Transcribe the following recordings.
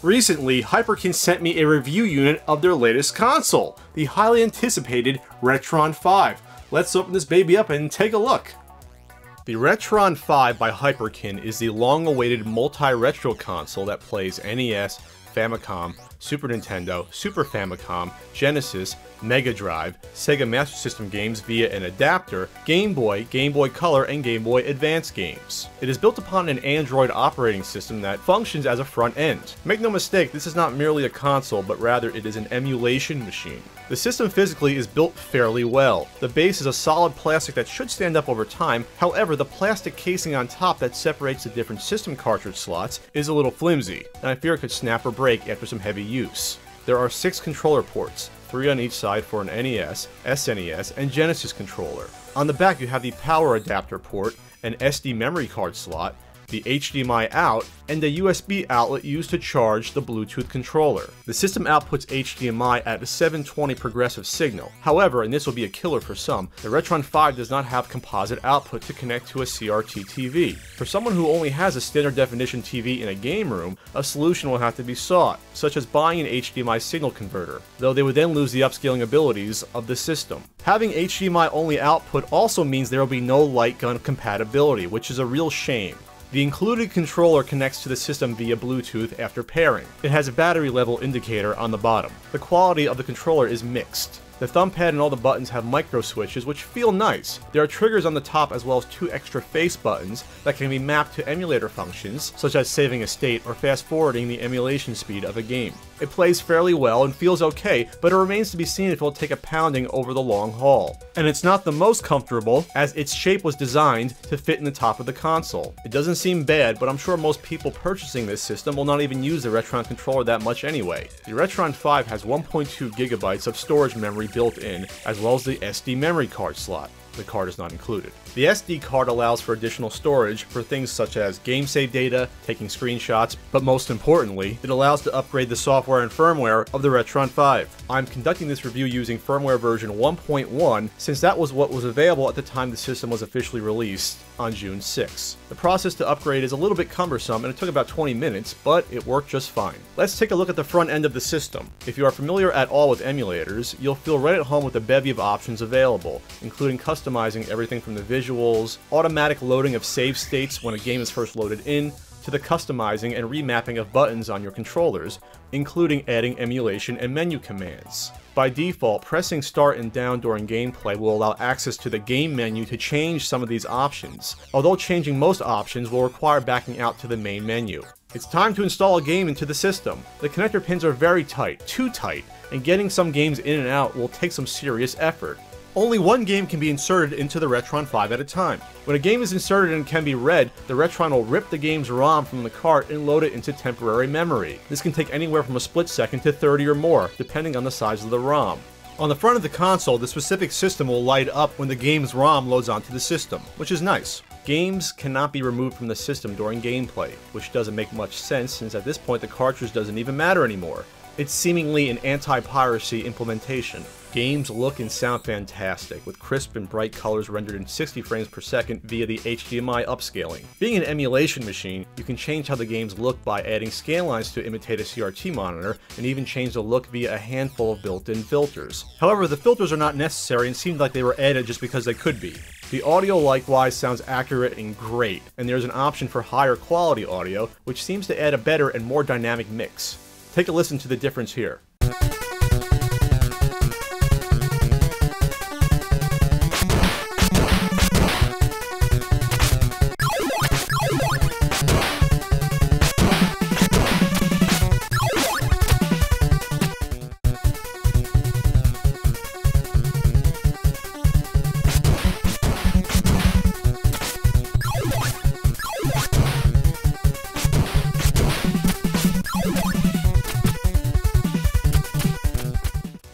Recently, Hyperkin sent me a review unit of their latest console, the highly anticipated Retron 5. Let's open this baby up and take a look. The Retron 5 by Hyperkin is the long-awaited multi-retro console that plays NES, Famicom, Super Nintendo, Super Famicom, Genesis, Mega Drive, Sega Master System games via an adapter, Game Boy, Game Boy Color, and Game Boy Advance games. It is built upon an Android operating system that functions as a front end. Make no mistake, this is not merely a console, but rather it is an emulation machine. The system physically is built fairly well. The base is a solid plastic that should stand up over time, however the plastic casing on top that separates the different system cartridge slots is a little flimsy, and I fear it could snap or break after some heavy use. There are 6 controller ports, 3 on each side for an NES, SNES, and Genesis controller. On the back you have the power adapter port, an SD memory card slot, the HDMI out, and a USB outlet used to charge the Bluetooth controller. The system outputs HDMI at a 720 progressive signal. However, and this will be a killer for some, the Retron 5 does not have composite output to connect to a CRT TV. For someone who only has a standard definition TV in a game room, a solution will have to be sought, such as buying an HDMI signal converter, though they would then lose the upscaling abilities of the system. Having HDMI only output also means there will be no light gun compatibility, which is a real shame. The included controller connects to the system via Bluetooth after pairing. It has a battery level indicator on the bottom. The quality of the controller is mixed. The thumb pad and all the buttons have micro switches which feel nice. There are triggers on the top as well as 2 extra face buttons that can be mapped to emulator functions, such as saving a state or fast forwarding the emulation speed of a game. It plays fairly well and feels okay, but it remains to be seen if it will take a pounding over the long haul. And it's not the most comfortable, as its shape was designed to fit in the top of the console. It doesn't seem bad, but I'm sure most people purchasing this system will not even use the Retron controller that much anyway. The Retron 5 has 1.2 gigabytes of storage memory built in, as well as the SD memory card slot. The card is not included. The SD card allows for additional storage for things such as game save data, taking screenshots, but most importantly, it allows to upgrade the software and firmware of the Retron 5. I'm conducting this review using firmware version 1.1 since that was what was available at the time the system was officially released on June 6. The process to upgrade is a little bit cumbersome and it took about 20 minutes, but it worked just fine. Let's take a look at the front end of the system. If you are familiar at all with emulators, you'll feel right at home with a bevy of options available, including customizing everything from the visuals, automatic loading of save states when a game is first loaded in, to the customizing and remapping of buttons on your controllers, including adding emulation and menu commands. By default, pressing start and down during gameplay will allow access to the game menu to change some of these options, although changing most options will require backing out to the main menu. It's time to install a game into the system. The connector pins are very tight, too tight, and getting some games in and out will take some serious effort. Only one game can be inserted into the Retron 5 at a time. When a game is inserted and can be read, the Retron will rip the game's ROM from the cart and load it into temporary memory. This can take anywhere from a split second to 30 or more, depending on the size of the ROM. On the front of the console, the specific system will light up when the game's ROM loads onto the system, which is nice. Games cannot be removed from the system during gameplay, which doesn't make much sense since at this point the cartridge doesn't even matter anymore. It's seemingly an anti-piracy implementation. Games look and sound fantastic, with crisp and bright colors rendered in 60 frames per second via the HDMI upscaling. Being an emulation machine, you can change how the games look by adding scan lines to imitate a CRT monitor, and even change the look via a handful of built-in filters. However, the filters are not necessary and seemed like they were added just because they could be. The audio likewise sounds accurate and great, and there's an option for higher quality audio, which seems to add a better and more dynamic mix. Take a listen to the difference here.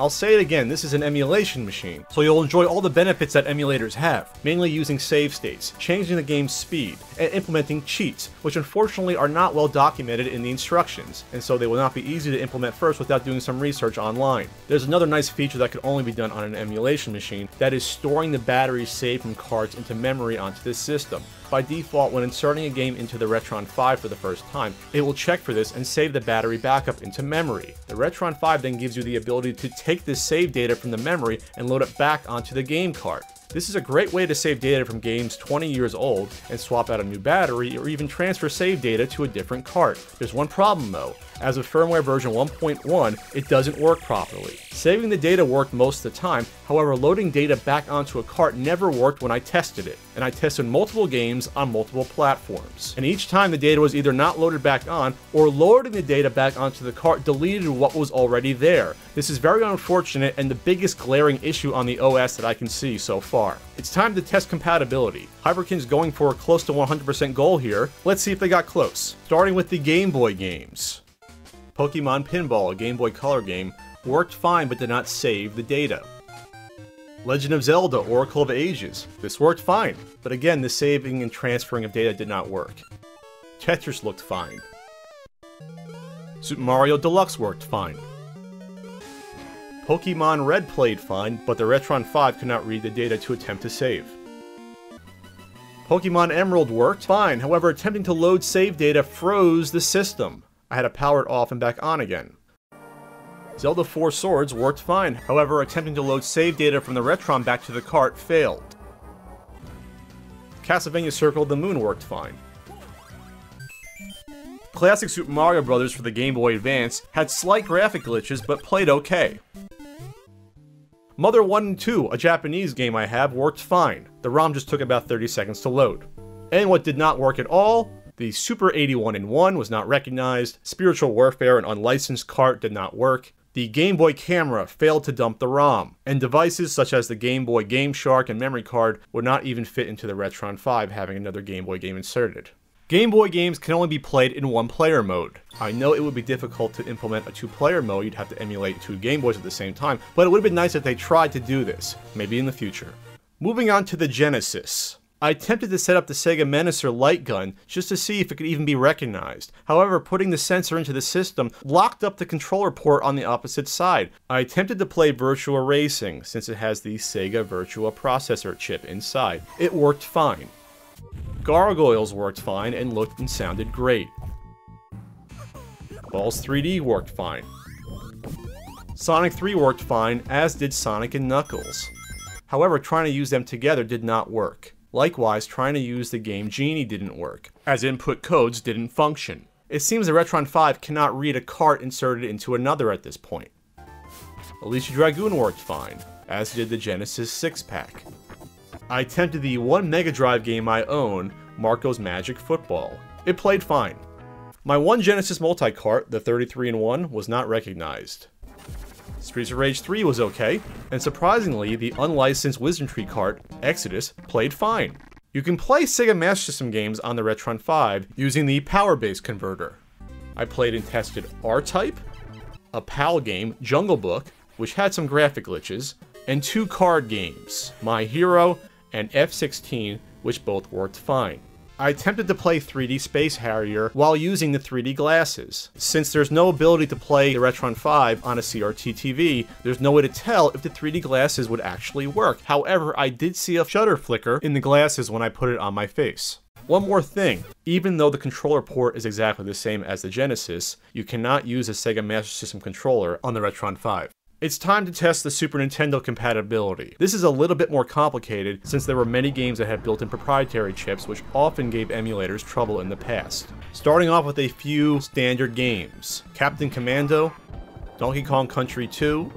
I'll say it again, this is an emulation machine, so you'll enjoy all the benefits that emulators have, mainly using save states, changing the game's speed, and implementing cheats, which unfortunately are not well documented in the instructions, and so they will not be easy to implement first without doing some research online. There's another nice feature that could only be done on an emulation machine, that is storing the batteries saved from cards into memory onto this system. By default, when inserting a game into the Retron 5 for the first time, it will check for this and save the battery backup into memory. The Retron 5 then gives you the ability to take this save data from the memory and load it back onto the game card. This is a great way to save data from games 20 years old and swap out a new battery or even transfer save data to a different cart. There's one problem though. As of firmware version 1.1, it doesn't work properly. Saving the data worked most of the time, however loading data back onto a cart never worked when I tested it, and I tested multiple games on multiple platforms. And each time the data was either not loaded back on, or loading the data back onto the cart deleted what was already there. This is very unfortunate and the biggest glaring issue on the OS that I can see so far. It's time to test compatibility. Hyperkin's going for a close to 100% goal here. Let's see if they got close. Starting with the Game Boy games. Pokemon Pinball, a Game Boy Color game, worked fine but did not save the data. Legend of Zelda, Oracle of Ages. This worked fine, but again the saving and transferring of data did not work. Tetris looked fine. Super Mario Deluxe worked fine. Pokemon Red played fine, but the Retron 5 could not read the data to attempt to save. Pokemon Emerald worked fine, however attempting to load save data froze the system. I had to power it off and back on again. Zelda 4 Swords worked fine, however attempting to load save data from the Retron back to the cart failed. Castlevania Circle of the Moon worked fine. Classic Super Mario Bros. For the Game Boy Advance had slight graphic glitches but played okay. Mother 1 and 2, a Japanese game I have, worked fine. The ROM just took about 30 seconds to load. And what did not work at all? The Super 81 in 1 was not recognized, Spiritual Warfare, an unlicensed cart, did not work, the Game Boy camera failed to dump the ROM, and devices such as the Game Boy Game Shark and memory card would not even fit into the Retron 5 having another Game Boy game inserted. Game Boy games can only be played in one-player mode. I know it would be difficult to implement a two-player mode, you'd have to emulate two Game Boys at the same time, but it would have been nice if they tried to do this, maybe in the future. Moving on to the Genesis. I attempted to set up the Sega Menacer light gun just to see if it could even be recognized. However, putting the sensor into the system locked up the controller port on the opposite side. I attempted to play Virtua Racing since it has the Sega Virtua processor chip inside. It worked fine. Gargoyles worked fine and looked and sounded great. Balls 3D worked fine. Sonic 3 worked fine, as did Sonic and Knuckles. However, trying to use them together did not work. Likewise, trying to use the game Genie didn't work, as input codes didn't function. It seems the Retron 5 cannot read a cart inserted into another at this point. Alicia Dragoon worked fine, as did the Genesis 6-pack. I attempted the one Mega Drive game I own, Marco's Magic Football. It played fine. My one Genesis multi-cart, the 33-in-1, was not recognized. Streets of Rage 3 was okay, and surprisingly, the unlicensed Wizardry cart, Exodus, played fine. You can play Sega Master System games on the Retron 5 using the Power Base converter. I played and tested R-Type, a PAL game, Jungle Book, which had some graphic glitches, and two card games, My Hero and F-16, which both worked fine. I attempted to play 3D Space Harrier while using the 3D glasses. Since there's no ability to play the Retron 5 on a CRT TV, there's no way to tell if the 3D glasses would actually work. However, I did see a shutter flicker in the glasses when I put it on my face. One more thing, even though the controller port is exactly the same as the Genesis, you cannot use a Sega Master System controller on the Retron 5. It's time to test the Super Nintendo compatibility. This is a little bit more complicated since there were many games that had built-in proprietary chips which often gave emulators trouble in the past. Starting off with a few standard games. Captain Commando, Donkey Kong Country 2,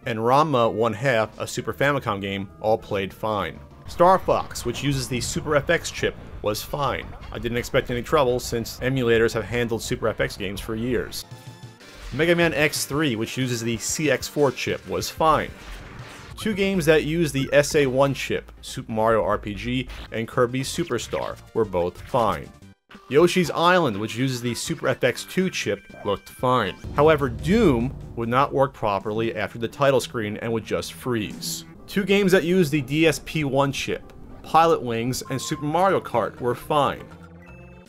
and Ranma 1/2, a Super Famicom game, all played fine. Star Fox, which uses the Super FX chip, was fine. I didn't expect any trouble since emulators have handled Super FX games for years. Mega Man X3, which uses the CX4 chip, was fine. Two games that use the SA1 chip, Super Mario RPG and Kirby Superstar, were both fine. Yoshi's Island, which uses the Super FX2 chip, looked fine. However, Doom would not work properly after the title screen and would just freeze. Two games that use the DSP-1 chip, Pilot Wings and Super Mario Kart, were fine.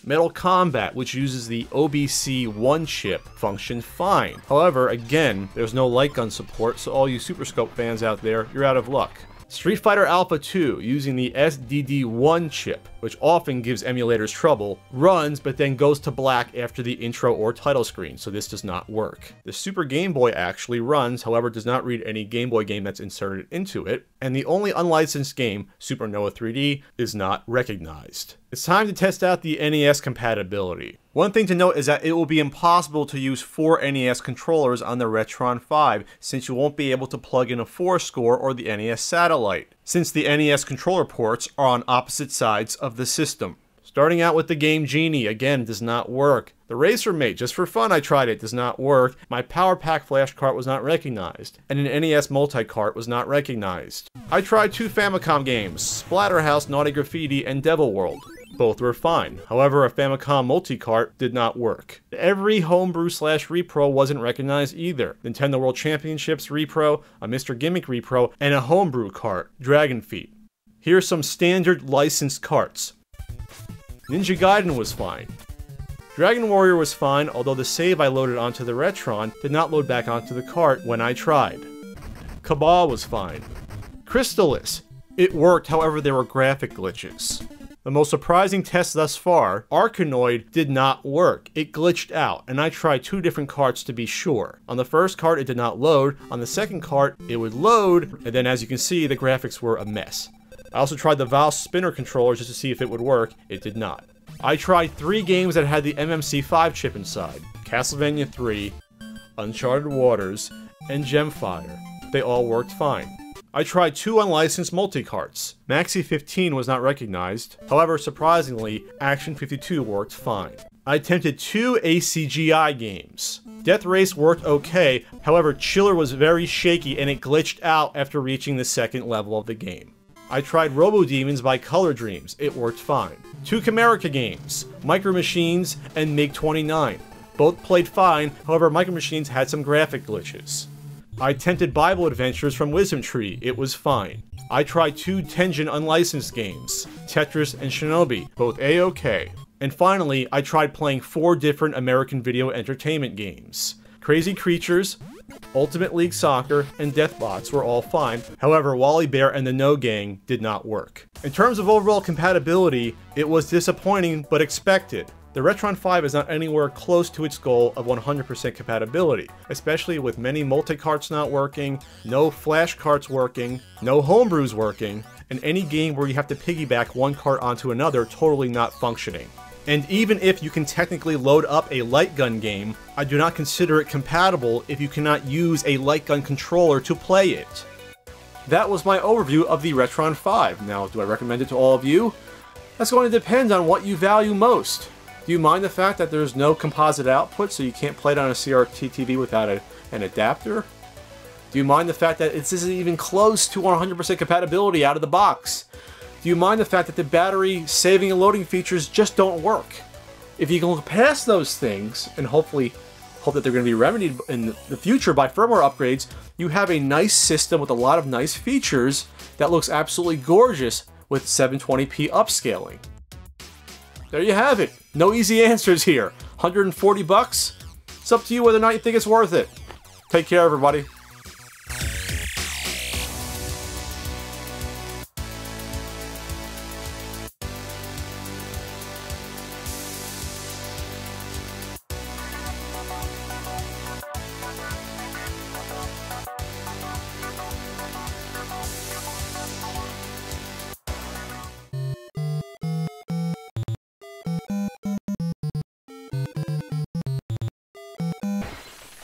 Metal Combat, which uses the OBC-1 chip, functioned fine. However, again, there's no light gun support, so all you Super Scope fans out there, you're out of luck. Street Fighter Alpha 2, using the SDD1 chip, which often gives emulators trouble, runs but then goes to black after the intro or title screen, so this does not work. The Super Game Boy actually runs, however does not read any Game Boy game that's inserted into it, and the only unlicensed game, Super Noah 3D, is not recognized. It's time to test out the NES compatibility. One thing to note is that it will be impossible to use 4 NES controllers on the Retron 5, since you won't be able to plug in a 4-score or the NES Satellite, since the NES controller ports are on opposite sides of the system. Starting out with the Game Genie, again, does not work. The Racer Mate, just for fun I tried it, does not work. My Power Pack flash cart was not recognized, and an NES multi-cart was not recognized. I tried 2 Famicom games, Splatterhouse, Naughty Graffiti, and Devil World. Both were fine. However, a Famicom multi-cart did not work. Every homebrew/repro wasn't recognized either. Nintendo World Championships repro, a Mr. Gimmick repro, and a homebrew cart, Dragon Feet. Here's some standard licensed carts. Ninja Gaiden was fine. Dragon Warrior was fine, although the save I loaded onto the Retron did not load back onto the cart when I tried. Cabal was fine. Crystalis. It worked, however there were graphic glitches. The most surprising test thus far, Arkanoid did not work. It glitched out, and I tried 2 different carts to be sure. On the first cart it did not load, on the second cart it would load, and then as you can see the graphics were a mess. I also tried the Valve spinner controller just to see if it would work. It did not. I tried 3 games that had the MMC5 chip inside. Castlevania 3, Uncharted Waters, and Gemfire. They all worked fine. I tried 2 unlicensed multi-carts. Maxi 15 was not recognized. However, surprisingly, Action 52 worked fine. I attempted 2 ACGI games. Death Race worked okay, however Chiller was very shaky and it glitched out after reaching the second level of the game. I tried Robo Demons by Color Dreams. It worked fine. 2 Camerica games, Micro Machines and MiG-29. Both played fine, however Micro Machines had some graphic glitches. I attempted Bible Adventures from Wisdom Tree. It was fine. I tried 2 Tengen unlicensed games, Tetris and Shinobi, both A-OK. And finally, I tried playing 4 different American Video Entertainment games. Crazy Creatures, Ultimate League Soccer, and Deathbots were all fine, however Wally Bear and the No Gang did not work. In terms of overall compatibility, it was disappointing but expected. The Retron 5 is not anywhere close to its goal of 100% compatibility, especially with many multi-carts not working, no flash carts working, no homebrews working, and any game where you have to piggyback one cart onto another totally not functioning. And even if you can technically load up a light gun game, I do not consider it compatible if you cannot use a light gun controller to play it. That was my overview of the Retron 5. Now, do I recommend it to all of you? That's going to depend on what you value most. Do you mind the fact that there's no composite output, so you can't play it on a CRT TV without an adapter? Do you mind the fact that this isn't even close to 100% compatibility out of the box? Do you mind the fact that the battery saving and loading features just don't work? If you can look past those things, and hopefully hope that they're going to be remedied in the future by firmware upgrades, you have a nice system with a lot of nice features that looks absolutely gorgeous with 720p upscaling. There you have it. No easy answers here. $140 bucks? It's up to you whether or not you think it's worth it. Take care, everybody.